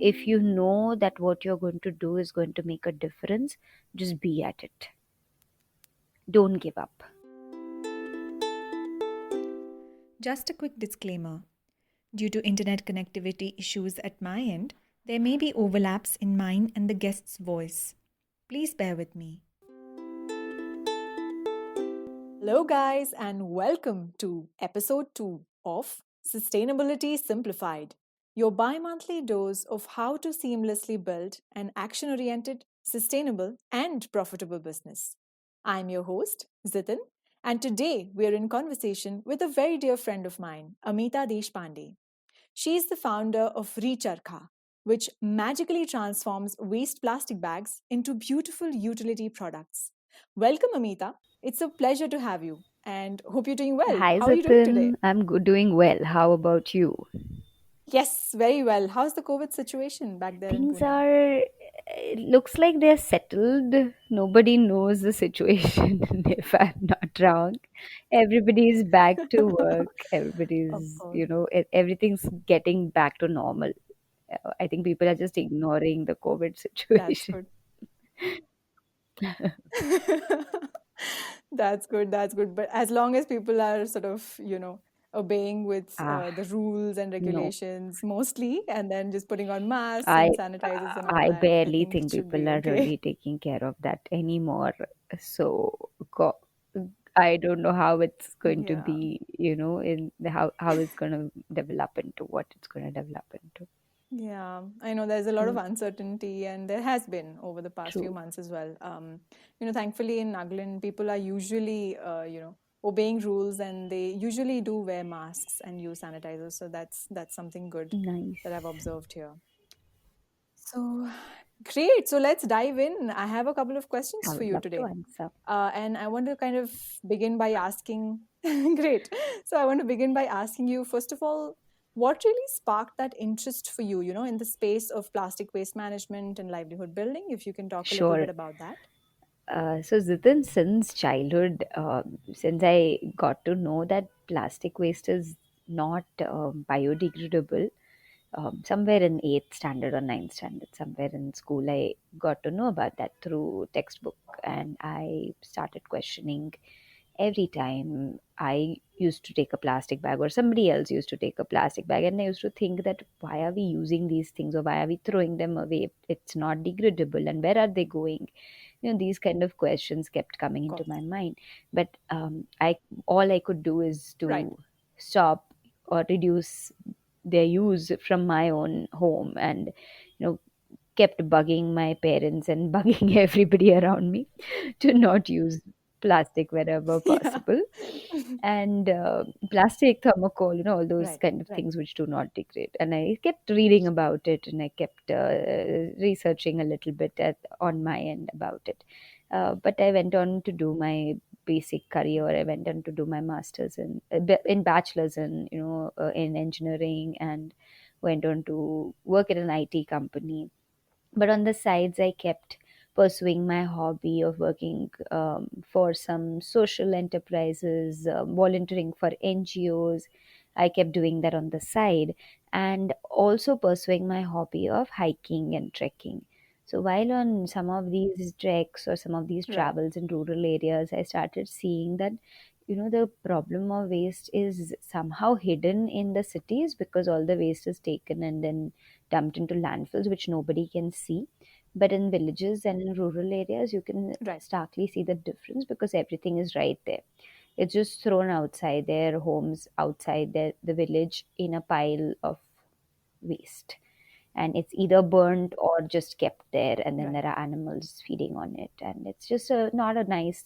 if you know that what you're going to do is going to make a difference, just be at it. Don't give up. Just a quick disclaimer. Due to internet connectivity issues at my end, there may be overlaps in mine and the guest's voice. Please bear with me. Hello, guys, and welcome to episode 2 of Sustainability Simplified, your bi monthly dose of how to seamlessly build an action oriented, sustainable, and profitable business. I'm your host, Zitin, and today we're in conversation with a very dear friend of mine, Amita Deshpande. She is the founder of Recharkha, which magically transforms waste plastic bags into beautiful utility products. Welcome, Amita. It's a pleasure to have you and hope you're doing well. Hi, How are you doing Zatin. today? I'm good, doing well. How about you? Yes, very well. How's the COVID situation back there in Things Pune? are, it looks like they're settled. Nobody knows the situation, if I'm not wrong. Everybody's back to work. Of Everybody's, course. everything's getting back to normal. I think people are just ignoring the COVID That's situation. good. That's good. That's good. But as long as people are sort of, obeying with Ah, the rules and no. regulations mostly, and then just putting on masks I and sanitizers and all I that, I barely think it think should people be are okay. really taking care of that anymore. So I don't know how it's going to Yeah. be, in the how it's going to develop into what it's going to develop into. Yeah, I know there's a lot of Mm, uncertainty, and there has been over the past few true. months as well. Thankfully in Nagaland, people are usually, obeying rules, and they usually do wear masks and use sanitizers. So that's something good that I've Nice. observed here. So great. So let's dive in. I have a couple of I questions for would you love to today. answer. And I want to kind of begin by asking, great. So I want to begin by asking you, first of all, what really sparked that interest for you, in the space of plastic waste management and livelihood building? If you can talk a little Sure. bit about that. So Zitin, since childhood, since I got to know that plastic waste is not biodegradable, somewhere in 8th standard or ninth standard, somewhere in school, I got to know about that through textbook, and I started questioning every time I used to take a plastic bag or somebody else used to take a plastic bag, and I used to think that why are we using these things or why are we throwing them away? It's not degradable, and where are they going? These kind of questions kept coming Of into course. my mind. But I all I could do is Right. to stop or reduce their use from my own home, and kept bugging my parents and bugging everybody around me to not use plastic wherever Yeah. possible. And plastic, thermocol, all those Right. kind of Right. things which do not degrade. And I kept reading about it, and I kept researching a little bit on my end about it. But I went on to do my basic career. I went on to do my masters in bachelor's in engineering, and went on to work at an IT company. But on the sides, I kept pursuing my hobby of working for some social enterprises, volunteering for NGOs. I kept doing that on the side, and also pursuing my hobby of hiking and trekking. So while on some of these treks or some of these Right. travels in rural areas, I started seeing that the problem of waste is somehow hidden in the cities, because all the waste is taken and then dumped into landfills which nobody can see. But in villages and in rural areas, you can Right. starkly see the difference, because everything is right there. It's just thrown outside their homes, outside the village, in a pile of waste. And it's either burnt or just kept there, and then Right. there are animals feeding on it. And it's just not a nice,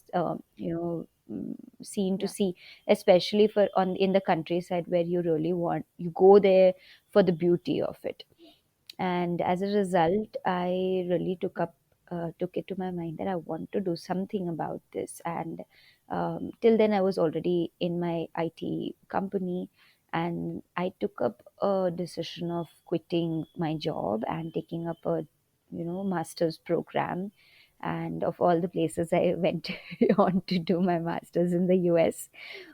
scene to Yeah. see, especially for on in the countryside, where you go there for the beauty of it. And as a result, I really Right. took it to my mind that I want to do something about this. And till then, I was already in my IT company, and I took up a decision of quitting my job and taking up a master's program. And of all the places, I went on to do my master's in the US,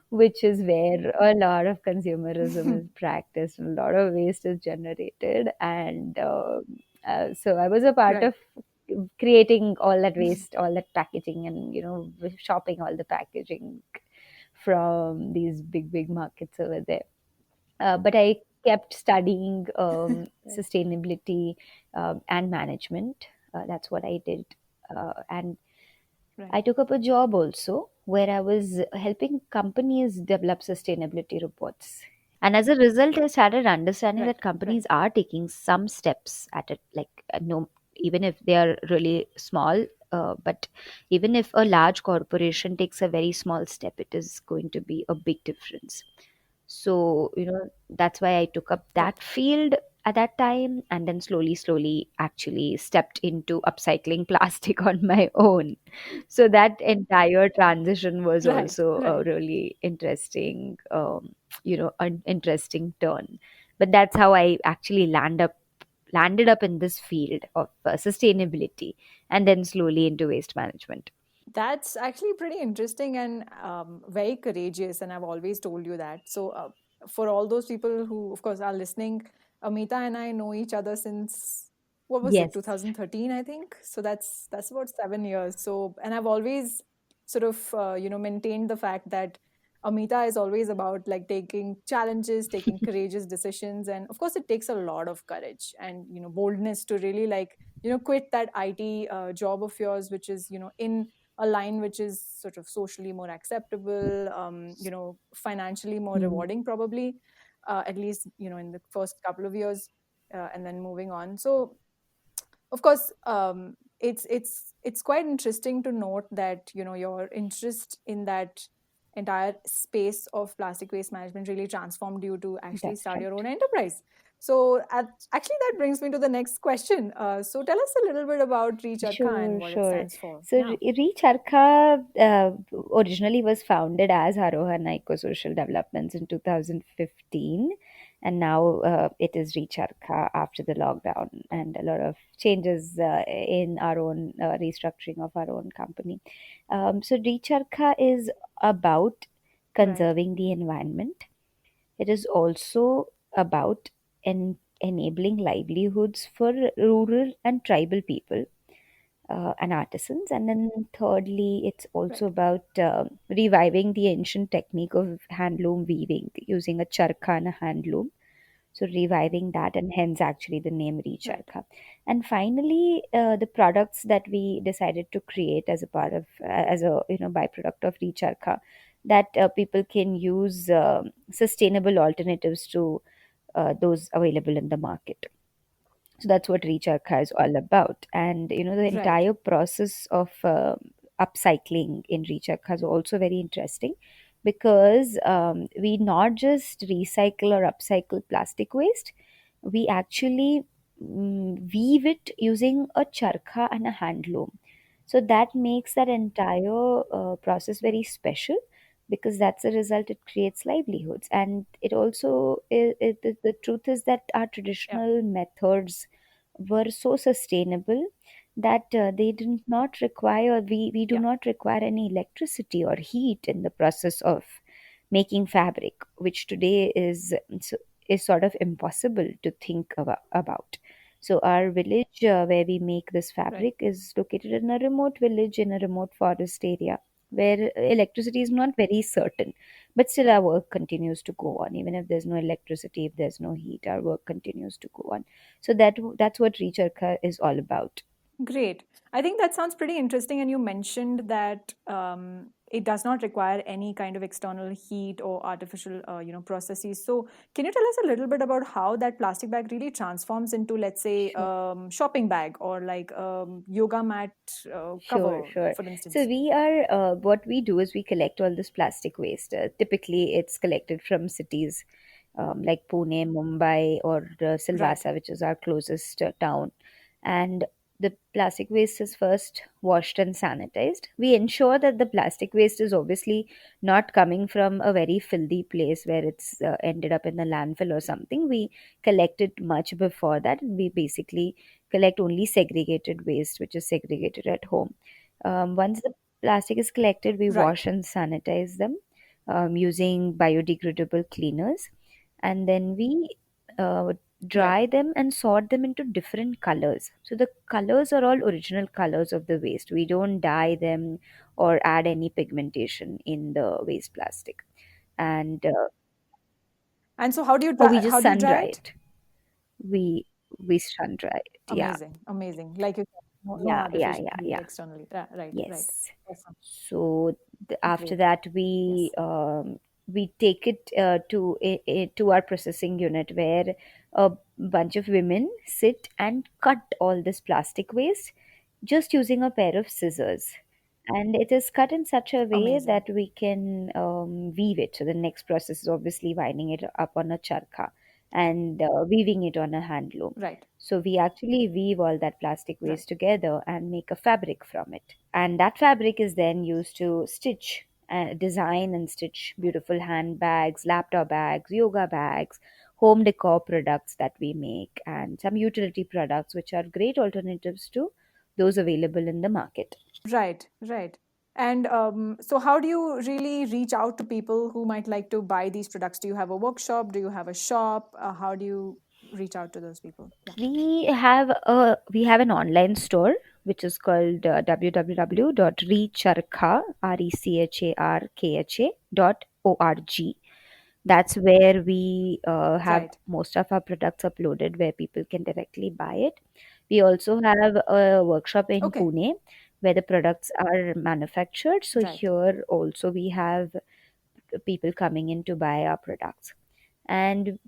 which is where a lot of consumerism is practiced and a lot of waste is generated. And so I was a part Right. of creating all that waste, all that packaging, and shopping all the packaging from these big markets over there. But I kept studying Right. sustainability and management. That's what I did. And Right. I took up a job also where I was helping companies develop sustainability reports. And as a result, I started understanding Right. that Right. companies are taking some steps at it, like no, even if they are really small. But even if a large corporation takes a very small step, it is going to be a big difference. So that's why I took up that Right. field at that time, and then slowly actually stepped into upcycling plastic on my own. So that entire transition was Right. also a Right. really interesting an interesting turn. But that's how I actually landed up in this field of sustainability, and then slowly into waste management. That's actually pretty interesting and very courageous. And I've always told you that. So, for all those people who, of course, are listening, Amita and I know each other since what was it, Yes. 2013, I think. So that's about 7 years. So, and I've always sort of maintained the fact that Amita is always about like taking challenges, taking courageous decisions, and of course, it takes a lot of courage and boldness to really like quit that IT job of yours, which is in a line which is sort of socially more acceptable, financially more Hmm. rewarding, probably, at least in the first couple of years, and then moving on. So, of course, it's quite interesting to note that your interest in that entire space of plastic waste management really transformed you to actually That's start your right. own enterprise. So, actually, that brings me to the next question. So, tell us a little bit about Recharkha and Sure, what it sure. stands for. So Yeah. Recharkha originally was founded as Arohan Eco-Social Developments in 2015, and now it is Recharkha after the lockdown and a lot of changes in our own restructuring of our own company. So Recharkha is about Right. conserving the environment. It is also about enabling livelihoods for rural and tribal people and artisans. And then thirdly, it's also Right. about reviving the ancient technique of handloom weaving using a charkha and a handloom. So reviving that, and hence actually the name Right. recharkha. And finally, the products that we decided to create as a part of as a byproduct of recharkha, that people can use sustainable alternatives to those available in the market. So that's what Recharkha is all about. And the Right. entire process of upcycling in Recharkha is also very interesting, because we not just recycle or upcycle plastic waste, we actually weave it using a charkha and a handloom. So that makes that entire process very special, because that's a result, it creates livelihoods. And it also the truth is that our Yeah. traditional methods were so sustainable that they did not require we do Yeah. not require any electricity or heat in the process of making fabric, which today is sort of impossible to think about. So our village where we make this Right. fabric is located in a remote village in a remote forest area, where electricity is not very certain, but still our Right. work continues to go on. Even if there's no electricity, if there's no heat, our work continues to go on. So that's what Recharkha is all about. Great. I think that sounds pretty interesting. And you mentioned that it does not require any kind of external heat or artificial, processes. So, can you tell us a little bit about how that plastic bag really transforms into, let's say, Sure. shopping bag or like yoga mat Sure, cover, sure. for So instance? we are, what we do is we collect all this plastic waste. Typically, it's collected from cities like Pune, Mumbai, or Right. Silvassa, which is our closest town. And the plastic waste is first washed and sanitized. We ensure that the plastic waste is obviously not coming from a very filthy place where it's ended up in the landfill or something. We collect it much before that, and we basically collect only segregated waste, which is segregated at home. Once the plastic is collected, we Right. wash and sanitize them. using biodegradable cleaners, and then we uh, Right. dry them and sort them into different colors. So the colors are all original colors of the waste. We don't dye them or add any pigmentation in the waste plastic. And And so how do you oh, we dry just how do you sun dry dry it? it. We sun dry it. Yeah, Amazing, amazing. Like you said, no yeah, yeah, artificial yeah, heat yeah. externally. Right, right. Yes. Awesome. So after Great. that, Yes. we take it to our processing unit, where a bunch of women sit and cut all this plastic waste just using a pair of scissors. And it is cut in such a way Amazing. that we can weave it. So the next process is obviously winding it up on a charkha and weaving it on a handloom. Right. So we actually weave all that plastic Right. waste together and make a fabric from it. And that fabric is then used to stitch, design and stitch beautiful handbags, laptop bags, yoga bags, home decor products that we make, and some utility products, which are great alternatives to those available in the market. Right, right. And so, how do you really reach out to people who might like to buy these products? Do you have a workshop? Do you have a shop? How do you reach out to those people? Yeah. We have an online store which is called www.recharkha.org. That's where we have Right. most of our products uploaded, where people can directly buy it. We also have a workshop in Okay. Pune where the products are manufactured. So Right. here also we have people coming in to buy our products. And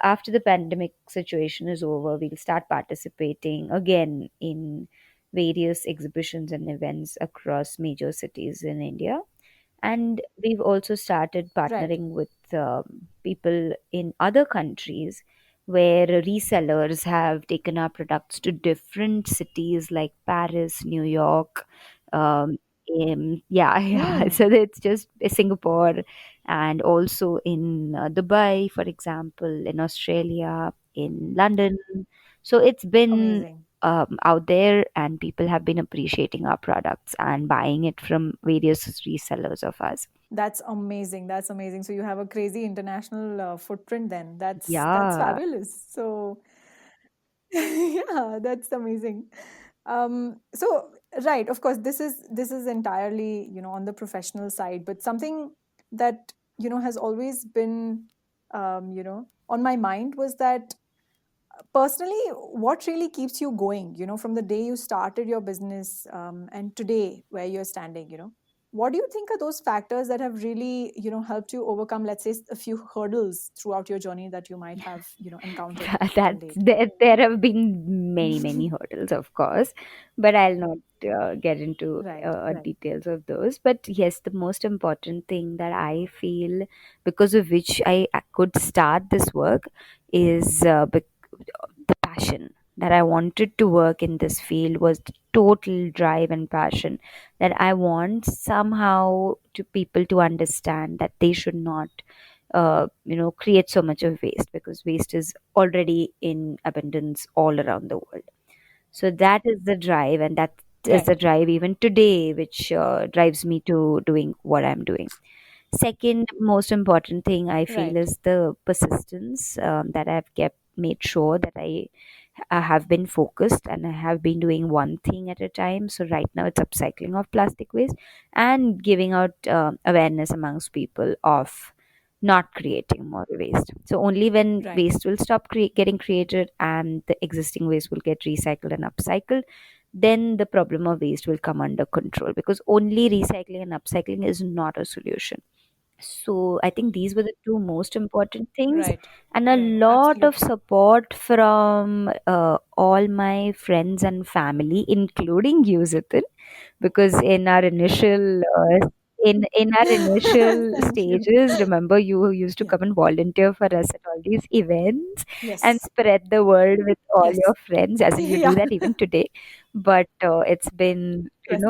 after the pandemic situation is over, we'll start participating again in various exhibitions and events across major cities in India. And we've also started Right. partnering with people in other countries, where resellers have taken our products to different cities like Paris, New York. Yeah, yeah. Hmm. So it's just Singapore, and also in Dubai, for example, in Australia, in London. So it's been Amazing. out there, and people have been appreciating our products and buying it from various resellers of us. That's amazing. That's amazing. So you have a crazy international footprint. Then that's Yeah, fabulous. So yeah, that's amazing. So right, of course, this is entirely on the professional side, but something that has always been on my mind was that personally, what really keeps you going? From the day you started your business and today where you're standing. What do you think are those factors that have really helped you overcome, let's say, a few hurdles throughout your journey that you might have encountered till that's date? there have been many hurdles, of course, but I'll not get into Right, right. details of those. But yes, the most important thing that I feel, because of which I could start this work, is the passion that I wanted to work in this field, was the total drive and passion that I want somehow to people to understand that they should not create so much of waste, because waste is already in abundance all around the world. So that is the drive, and that is the Right, drive even today, which drives me to doing what I'm doing. Second most important thing I feel right, is the persistence, that I've kept made sure that I have been focused, and I have been doing one thing at a time. So right now it's upcycling of plastic waste and giving out awareness amongst people of not creating more waste. So only when right, waste will stop getting created and the existing waste will get recycled and upcycled, then the problem of waste will come under control, because only recycling and upcycling is not a solution. So I think these were the two most important things, right, and a right. lot of Absolutely. support from all my friends and family, including you, Zitin, because in our initial Thank you. stages, remember, you used to Yeah. come and volunteer for us at all these events and Yes. spread the word with all Yes. your friends, as in you do Yeah. that even today. But it's been, Yes.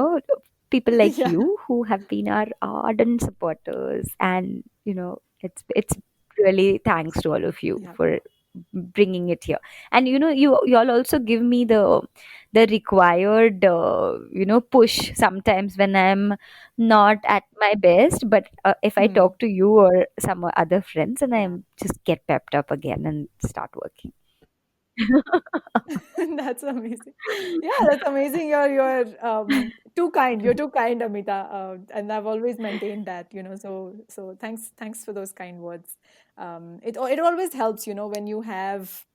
people like Yeah. you who have been our ardent supporters, and it's really thanks to all of you Yeah. for bringing it here. And you all also give me the required push sometimes when I'm not at my best. But if I Hmm. talk to you or some other friends, and I just get pepped up again and start working. That's amazing. Yeah, that's amazing. You're too kind. You're too kind, Amita. And I've always maintained that, So thanks for those kind words. It always helps, when you have,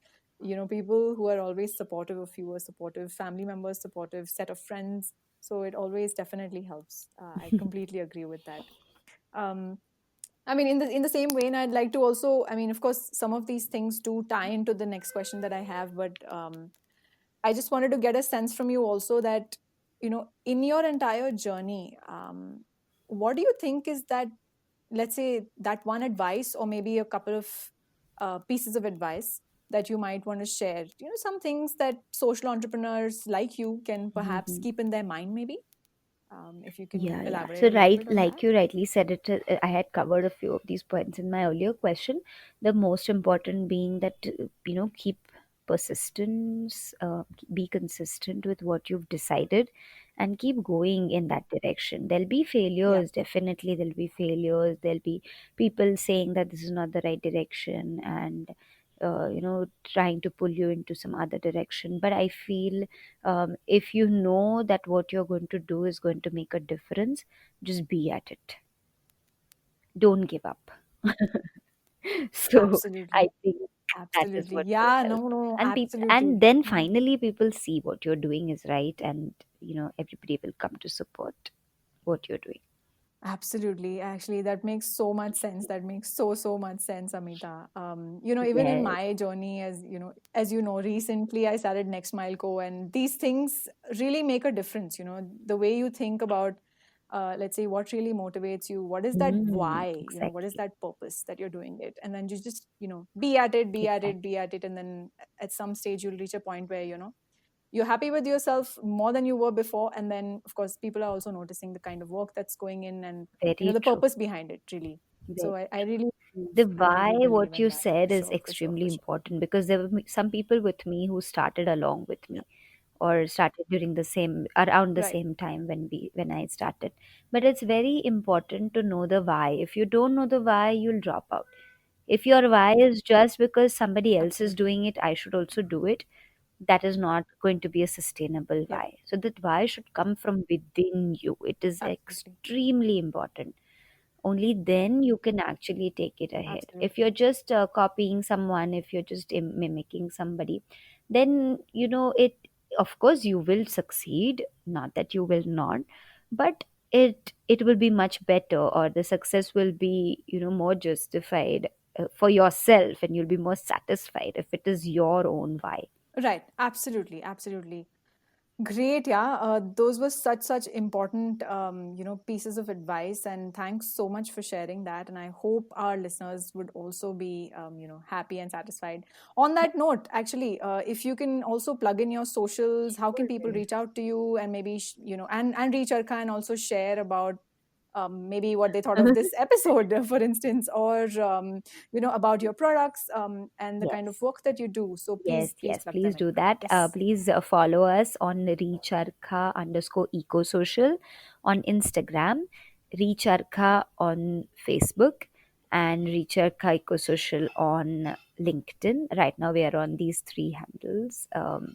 people who are always supportive of you, or supportive family members, supportive set of friends. So it always definitely helps. I completely agree with that. Um, I mean, in the same vein, I'd like to also, I mean, of course, some of these things do tie into the next question that I have, but I just wanted to get a sense from you also that, in your entire journey, what do you think is that, let's say, that one advice, or maybe a couple of pieces of advice that you might want to share? Some things that social entrepreneurs like you can perhaps Mhm. keep in their mind, maybe. If you can Yeah, yeah. elaborate So a little right, bit on that. like you rightly said it, I had covered a few of these points in my earlier question. The most important being that keep persistence, be consistent with what you've decided, and keep going in that direction. There'll be Yeah. failures, definitely. There'll be failures. There'll be people saying that this is not the right direction, and trying to pull you into some other direction. But I feel if you know that what you're going to do is going to make a difference, just be at it. Don't give up. So I Absolutely. think that is Absolutely. what will Yeah, help. no, no, no, And absolutely. and then Yeah. finally people see what you're doing is right, and everybody will come to support what you're doing. Absolutely. Actually, that makes so much sense. That makes so much sense, Amita. Even in Yes. my journey, recently I started Next Mile Co. And these things really make a difference. The way you think about, let's say, what really motivates you, what is that why, what is Exactly. that purpose that you're doing it? And then you just, be at it, be at it, Exactly. be at it. And then at some stage, you'll reach a point where, you're happy with yourself more than you were before, and then of course people are also noticing the kind of work that's going in, and Very the true. purpose behind it, really. So Very I really The I why, really believe what in you that, for said, is sure, for sure, extremely for sure. important, because there were some people with me who started along with Yeah. me, or started during the same around the Right. same time when I started. But it's very important to know the why. If you don't know the why, you'll drop out. If your why is just because somebody else is Absolutely. doing it, I should also do it, that is not going to be a sustainable Yep. why. So that why should come from within you. It is Absolutely. extremely important. Only then you can actually take it ahead. If Absolutely. you're just copying someone, if you're just mimicking somebody, then it, of course you will succeed, not that you will not, but it will be much better, or the success will be more justified for yourself, and you'll be more satisfied if it is your own why. Right. Absolutely. Absolutely. Great, yeah. Those were such important, pieces of advice, and thanks so much for sharing that. And I hope our listeners would also be, happy and satisfied. On that note, actually, if you can also plug in your socials, how can people reach out to you, and maybe and reach Arka, and also share about maybe what they thought of this episode, for instance, or about your products, and the kind of Yes. work that you do. So Yes, please yes, plug please them in. do that. Yes. Please follow us on recharka_ecosocial on Instagram, recharka on Facebook, and recharka ecosocial on LinkedIn. Right now, we are on these three handles.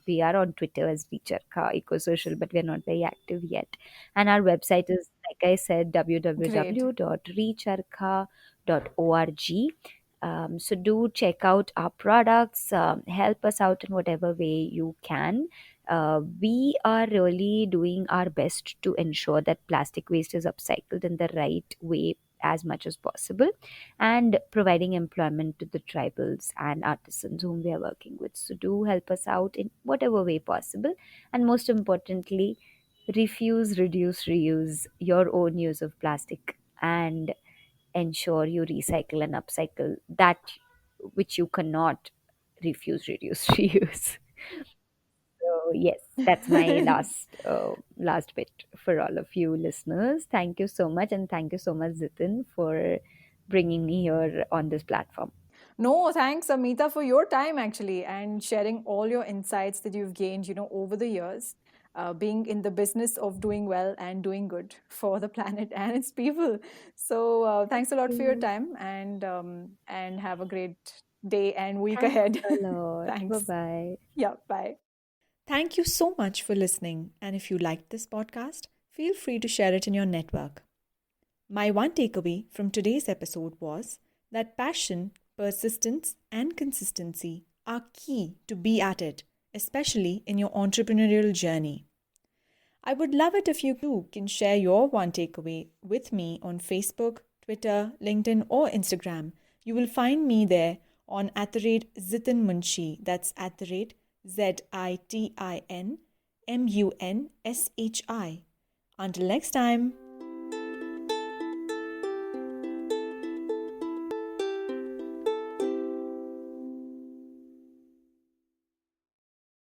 We are on Twitter as recharka ecosocial, but we are not very active yet. And our website is, like I said, Great. www.recharka.org. So do check out our products, help us out in whatever way you can. We are really doing our best to ensure that plastic waste is upcycled in the right way as much as possible, and providing employment to the tribals and artisans whom we are working with. So do help us out in whatever way possible, and most importantly, refuse, reduce, reuse your own use of plastic, and ensure you recycle and upcycle that which you cannot refuse, reduce, reuse. So yes, that's my last bit for all of you listeners. Thank you so much, and thank you so much, Zitin, for bringing me here on this platform. No, thanks, Amita, for your time actually and sharing all your insights that you've gained, over the years, being in the business of doing well and doing good for the planet and its people. So, thanks a lot for your You. time and have a great day and week Thanks ahead. a lot. Bye Thanks. bye. Yeah, bye. Thank you so much for listening. And if you liked this podcast, feel free to share it in your network. My one takeaway from today's episode was that passion, persistence, and consistency are key to be at it, especially in your entrepreneurial journey. I would love it if you too can share your one takeaway with me on Facebook, Twitter, LinkedIn, or Instagram. You will find me there on @Zitin Munshi. That's @ZITINMUNSHI. Until next time.